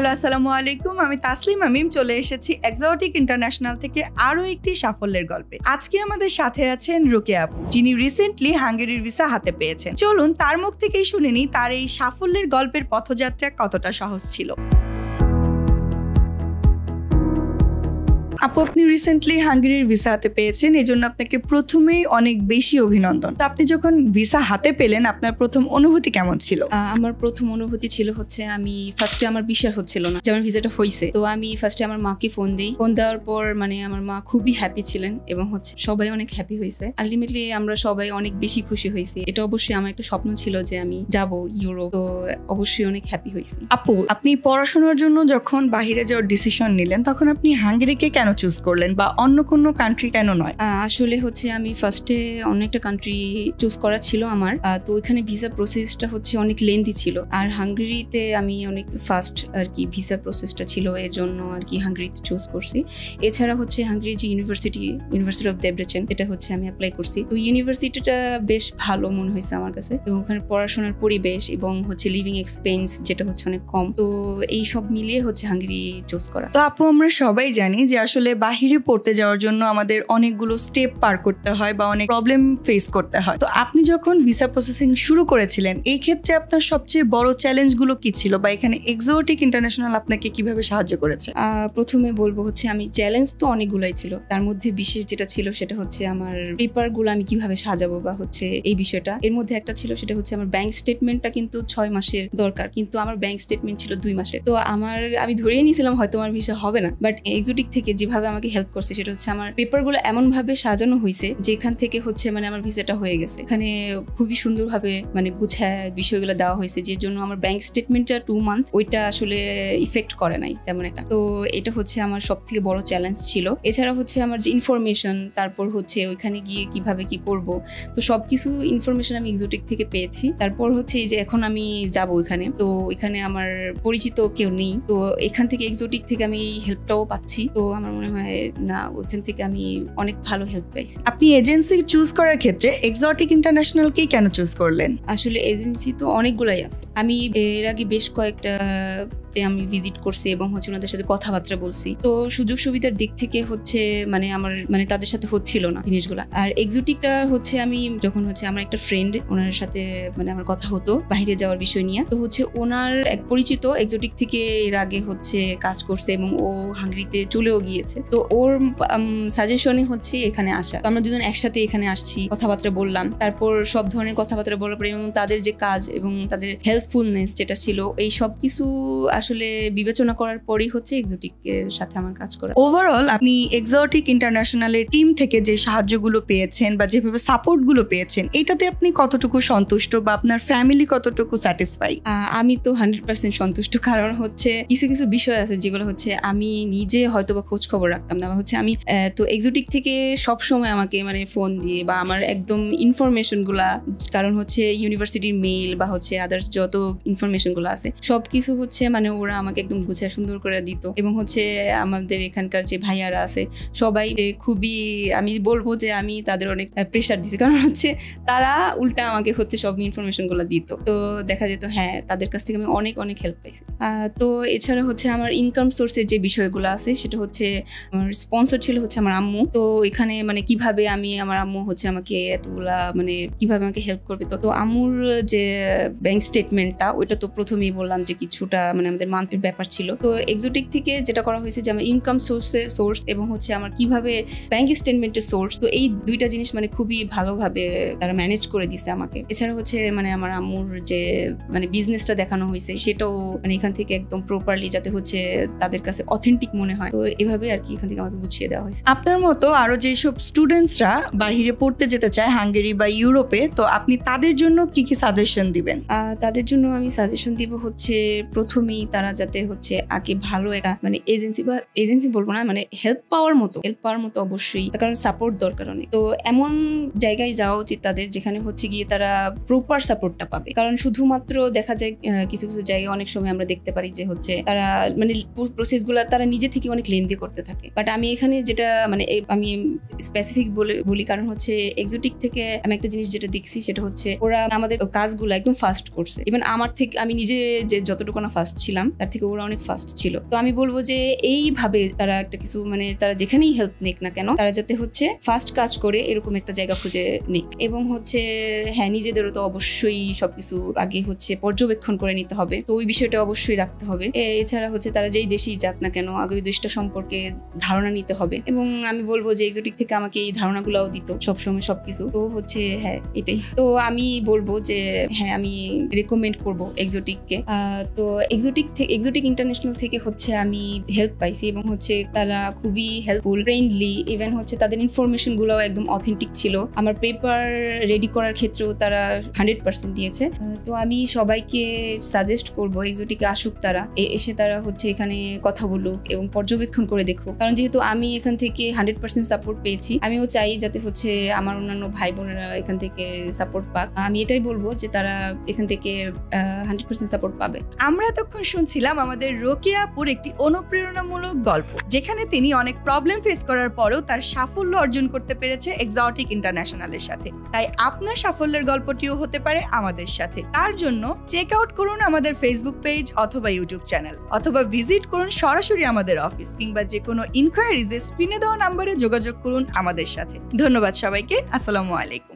Hello, আসসালামু আলাইকুম। আমি তাসলিম আমিম চলে এসেছি এক্সোটিক ইন্টারন্যাশনাল থেকে আরও একটি সাফল্যের গল্পে। আজকে আমাদের সাথে আছেন রোকেয়া আপু, যিনি রিসেন্টলি হাঙ্গেরির ভিসা হাতে পেয়েছেন। চলুন তার মুখ থেকেই শুনে নিই তার এই সাফল্যের গল্পের পথযাত্রা কতটা সহজ ছিল। আপু, আপনি রিসেন্টলি হাঙ্গেরির ভিসা হাতে পেয়েছেন, এই জন্য আপনাকে প্রথমেই অনেক বেশি অভিনন্দন। তো আপনি যখন ভিসা হাতে পেলেন, আপনার প্রথম অনুভূতি কেমন ছিল? আমার প্রথম অনুভূতি ছিল হচ্ছে আমি ফার্স্টে আমার বিশ্বাস হচ্ছিল না যে আমার ভিসাটা হয়েছে। তো আমি ফার্স্টে আমার মাকে ফোন দিই। ফোন দেওয়ার পর আমার মা খুবই হ্যাপি ছিলেন এবং হচ্ছে সবাই অনেক হ্যাপি হয়েছে। আলটিমেটলি আমরা সবাই অনেক বেশি খুশি হয়েছি। এটা অবশ্যই আমার একটা স্বপ্ন ছিল যে আমি যাব ইউরোপ, তো অবশ্যই অনেক হ্যাপি হয়েছি। আপু, আপনি পড়াশোনার জন্য যখন বাহিরে যাওয়ার ডিসিশন নিলেন, তখন আপনি হাঙ্গেরিকে কেন চুজ করলেন বা অন্য কোনো কান্ট্রি কেন নয়? আসলে হচ্ছে আমি ফার্স্টে অন্য একটা কান্ট্রি চুজ করা ছিল আমার। তো ওইখানে ভিসা প্রসেসটা হচ্ছে অনেক লেন্থি ছিল, আর হাঙ্গেরিতে আমি অনেক ফাস্ট আর কি ভিসা প্রসেসটা ছিল, এর জন্য আর কি হাঙ্গেরিতে চুজ করছি। এছাড়া হচ্ছে হাঙ্গেরির যে ইউনিভার্সিটি অফ দেব্রেচেন, এটা হচ্ছে আমি অ্যাপ্লাই করছি। তো ইউনিভার্সিটিটা বেশ ভালো মনে হয়েছে আমার কাছে, এবং ওখানে পড়াশোনার পরিবেশ এবং হচ্ছে লিভিং এক্সপেন্স যেটা হচ্ছে অনেক কম। তো এই সব মিলিয়ে হচ্ছে হাঙ্গেরি চুজ করা। তো আপু, আমরা সবাই জানি যে আসলে বাহিরে পড়তে যাওয়ার জন্য আমাদের অনেকগুলো স্টেপ পার করতে হয় বা অনেক প্রবলেম ফেস করতে হয়। তো আপনি যখন ভিসা প্রসেসিং শুরু করেছিলেন, এই ক্ষেত্রে আপনার সবচেয়ে বড় চ্যালেঞ্জগুলো কি ছিল বা এখানে এক্সোটিক ইন্টারন্যাশনাল আপনাকে কিভাবে সাহায্য করেছে? প্রথমে বলবো হচ্ছে আমি চ্যালেঞ্জ তো অনেকগুলাই ছিল, তার মধ্যে বিশেষ যেটা ছিল সেটা হচ্ছে আমার পেপারগুলো আমি কিভাবে সাজাবো বা হচ্ছে এই বিষয়টা। এর মধ্যে একটা ছিল, সেটা হচ্ছে আমার ব্যাংক স্টেটমেন্টটা কিন্তু 6 মাসের দরকার, কিন্তু আমার ব্যাংক স্টেটমেন্ট ছিল 2 মাসের। তো আমি ধরেই নিয়েছিলাম হয়তো আমার ভিসা হবে না, বাট এক্সোটিক থেকে যেভাবে আমাকে হেল্প করছে সেটা হচ্ছে আমার পেপারগুলো এমন ভাবে সাজানো হয়েছে যেখান থেকে হচ্ছে আমার ভিসাটা হয়ে গেছে। এখানে খুবই সুন্দরভাবে গুছায় বিষয়গুলো দেওয়া হয়েছে, যে জন্য আমার ব্যাংক স্টেটমেন্টটা 2 মান্থ ওইটা আসলে ইফেক্ট করে নাই তেমন একটা। তো এটা হচ্ছে আমার সব থেকে বড় চ্যালেঞ্জ ছিল। এছাড়া হচ্ছে আমার যে ইনফরমেশন, তারপর হচ্ছে ওইখানে গিয়ে কিভাবে কি করব, তো সবকিছু ইনফরমেশন আমি এক্সোটিক থেকে পেয়েছি। তারপর হচ্ছে এই যে এখন আমি যাব ওইখানে, তো এখানে আমার পরিচিত কেউ নেই, তো এখান থেকে এক্সোটিক থেকে আমি এই হেল্পটাও পাচ্ছি। তো আমার মনে হয় না, ওইখান থেকে আমি অনেক ভালো হেল্প পাইছি। আপনি এজেন্সি চুজ করার ক্ষেত্রে এক্সোটিক ইন্টারন্যাশনালকেই কেন চুজ করলেন? আসলে এজেন্সি তো অনেকগুলাই আছে। আমি এর আগে বেশ কয়েকটা আমি ভিজিট করছি এবং হচ্ছে ওনাদের সাথে কথাবার্তা বলছি। তো সুযোগ সুবিধার দিক থেকে হচ্ছে আমার তাদের সাথে হচ্ছিল না জিনিসগুলা। আর এক্সোটিকটা হচ্ছে আমি যখন হচ্ছে আমার একটা ফ্রেন্ড, ওনার সাথে আমার কথা হতো বাইরে যাওয়ার বিষয় নিয়ে। তো হচ্ছে ওনার এক পরিচিত এক্সোটিক থেকে এর আগে হচ্ছে কাজ করছে এবং ও হাঙ্গেরিতে চলেও গিয়েছে। তো ওর সাজেশনে হচ্ছে এখানে আসা। তো আমরা দুজন একসাথে এখানে আসছি, কথাবার্তা বললাম। তারপর সব ধরনের কথাবার্তা বলার পরে এবং তাদের যে কাজ এবং তাদের হেল্পফুলনেস যেটা ছিল, এই সব কিছু আসলে বিবেচনা করার পরই হচ্ছে এক্সোটিক এর সাথে আমার কাজ করা। ওভারঅল আপনি এক্সোটিক ইন্টারন্যাশনালের টিম থেকে যে সাহায্যগুলো পেয়েছেন বা যেভাবে সাপোর্টগুলো পেয়েছেন, এটাতে আপনি কতটুকু সন্তুষ্ট বা আপনার ফ্যামিলি কতটুকু স্যাটিসফাই? আমি তো 100% সন্তুষ্ট, কারণ হচ্ছে কিছু কিছু বিষয় আছে যেগুলো হচ্ছে আমি নিজে হয়তো বা খোঁজ খবর রাখতাম না, বা হচ্ছে আমি তো এক্সোটিক থেকে সবসময় আমাকে ফোন দিয়ে বা আমার একদম ইনফরমেশন গুলা, কারণ হচ্ছে ইউনিভার্সিটির মেইল বা হচ্ছে আদার্স যত ইনফরমেশন গুলো আছে সবকিছু হচ্ছে ওরা আমাকে একদম গুছিয়ে সুন্দর করে দিত। এবং হচ্ছে আমাদের এখানকার যে ভাইয়ারা আছে সবাই খুবই, আমি বলবো যে আমি তাদের অনেক প্রেশার দিছি, কারণ হচ্ছে তারা উল্টা আমাকে হচ্ছে সব ইনফরমেশন গুলো দিত। তো দেখা যেত হ্যাঁ, তাদের কাছ থেকে আমি অনেক অনেক হেল্প পাইছি। তো এছাড়া হচ্ছে আমার ইনকাম সোর্সের যে বিষয়গুলো আছে সেটা হচ্ছে আমার স্পন্সর ছিল হচ্ছে আমার আম্মু। তো এখানে কিভাবে আমার আম্মু হচ্ছে আমাকে এতগুলা কিভাবে আমাকে হেল্প করবে। তো আম্মুর যে ব্যাংক স্টেটমেন্টটা, ওইটা তো প্রথমেই বললাম যে কিছুটা আমাদের মান্থের ব্যাপার ছিল। তো এক্সোটিক থেকে যেটা করা হয়েছে যে আমার ইনকাম সোর্স এবং হচ্ছে আমার কিভাবে ব্যাংক স্টেটমেন্টের সোর্স, তো এই দুইটা জিনিস খুবই ভালোভাবে তারা ম্যানেজ করে দিছে আমাকে। এছাড়া হচ্ছে আমার আম্মুর যে বিজনেসটা দেখানো হয়েছে সেটাও এখান থেকে একদম প্রপারলি, যাতে হচ্ছে তাদের কাছে অথেন্টিক মনে হয়। তো এভাবে আর কি এখান থেকে আমাকে গুছিয়ে দেওয়া হয়েছে। আপনার মতো আরো যেসব স্টুডেন্টসরা বাহিরে পড়তে যেতে চায় হাঙ্গেরি বা ইউরোপে, তো আপনি তাদের জন্য কি কি সাজেশন দিবেন? তাদের জন্য আমি সাজেশন দিব হচ্ছে প্রথমেই তারা যাতে হচ্ছে আগে ভালো একটা এজেন্সি বলবো না, হেল্প পাওয়ার মতো অবশ্যই, কারণ সাপোর্ট দরকার অনেক। তো এমন জায়গায় যাওয়া উচিত তাদের যেখানে হচ্ছে গিয়ে তারা প্রপার সাপোর্টটা পাবে। কারণ শুধুমাত্র দেখা যায় কিছু কিছু জায়গায় অনেক সময় আমরা দেখতে পারি যে হচ্ছে তারা প্রসেসগুলো তারা নিজে থেকে অনেক লেন্দি করতে চলতে থাকে। বাট আমি এখানে যেটা মানে আমি স্পেসিফিক বলি কারণ হচ্ছে এক্সোটিক থেকে আমি একটা জিনিস যেটা দেখছি সেটা হচ্ছে ওরা আমাদের কাজগুলো একদম ফাস্ট করছে। ইভেন আমার থেকে আমি নিজে যে যতটুকু না ফাস্ট ছিলাম তার থেকে ওরা অনেক ফাস্ট ছিল। তো আমি বলবো যে এইভাবে তারা একটা কিছু মানে তারা যেখানেই হেল্প নিক না কেন তারা যাতে হচ্ছে ফাস্ট কাজ করে এরকম একটা জায়গা খুঁজে নিক। এবং হচ্ছে হ্যাঁ, নিজেদেরও তো অবশ্যই সবকিছু আগে হচ্ছে পর্যবেক্ষণ করে নিতে হবে, তো ওই বিষয়টা অবশ্যই রাখতে হবে। এছাড়া হচ্ছে তারা যেই দেশেই যাক না কেন আগে ওই দেশটা সম্পর্কে ধারণা নিতে হবে। এবং আমি বলবো যে এক্সোটিক থেকে আমাকে এই ধারণাগুলোও দিত সবসময় সবকিছু। তো হচ্ছে হ্যাঁ এটাই। তো আমি বলবো যে হ্যাঁ আমি রেকমেন্ড করবো এক্সোটিককে। তো এক্সোটিক ইন্টারন্যাশনাল থেকে হচ্ছে আমি হেল্প পাইছি এবং হচ্ছে তারা খুবই হেল্পফুল, ফ্রেন্ডলি। ইভেন হচ্ছে তাদের ইনফরমেশন গুলো একদম অথেন্টিক ছিল। আমার পেপার রেডি করার ক্ষেত্রেও তারা 100% দিয়েছে। তো আমি সবাইকে সাজেস্ট করবো এক্সোটিকে আসুক, তারা এসে তারা হচ্ছে এখানে কথা বলুক এবং পর্যবেক্ষণ করে দেখুক। কারণ যেহেতু আমি এখান থেকে 100% সাপোর্ট পেয়েছি, আমিও চাই যাতে হচ্ছে আমার অন্যান্য ভাই বোনেরা এখান থেকে সাপোর্ট পাক। আমি এটাই বলবো যে তারা এখান থেকে 100% সাপোর্ট পাবে। আমরা এতক্ষণ শুনছিলাম আমাদের রোকেয়া আপুর একটি অনুপ্রেরণামূলক গল্প, যেখানে তিনি অনেক প্রবলেম ফেস করার পরেও তার সাফল্য অর্জন করতে পেরেছে এক্সোটিক ইন্টারন্যাশনালের সাথে। তাই আপনার সাফল্যের গল্পটিও হতে পারে আমাদের সাথে। তার জন্য চেক আউট করুন আমাদের ফেসবুক পেজ অথবা ইউটিউব চ্যানেল, অথবা ভিজিট করুন সরাসরি আমাদের অফিস, কিংবা যে কোনো ইনকোয়ারিজে স্ক্রিনে দেওয়া নাম্বারে যোগাযোগ করুন আমাদের সাথে। ধন্যবাদ সবাইকে। আসসালামু আলাইকুম।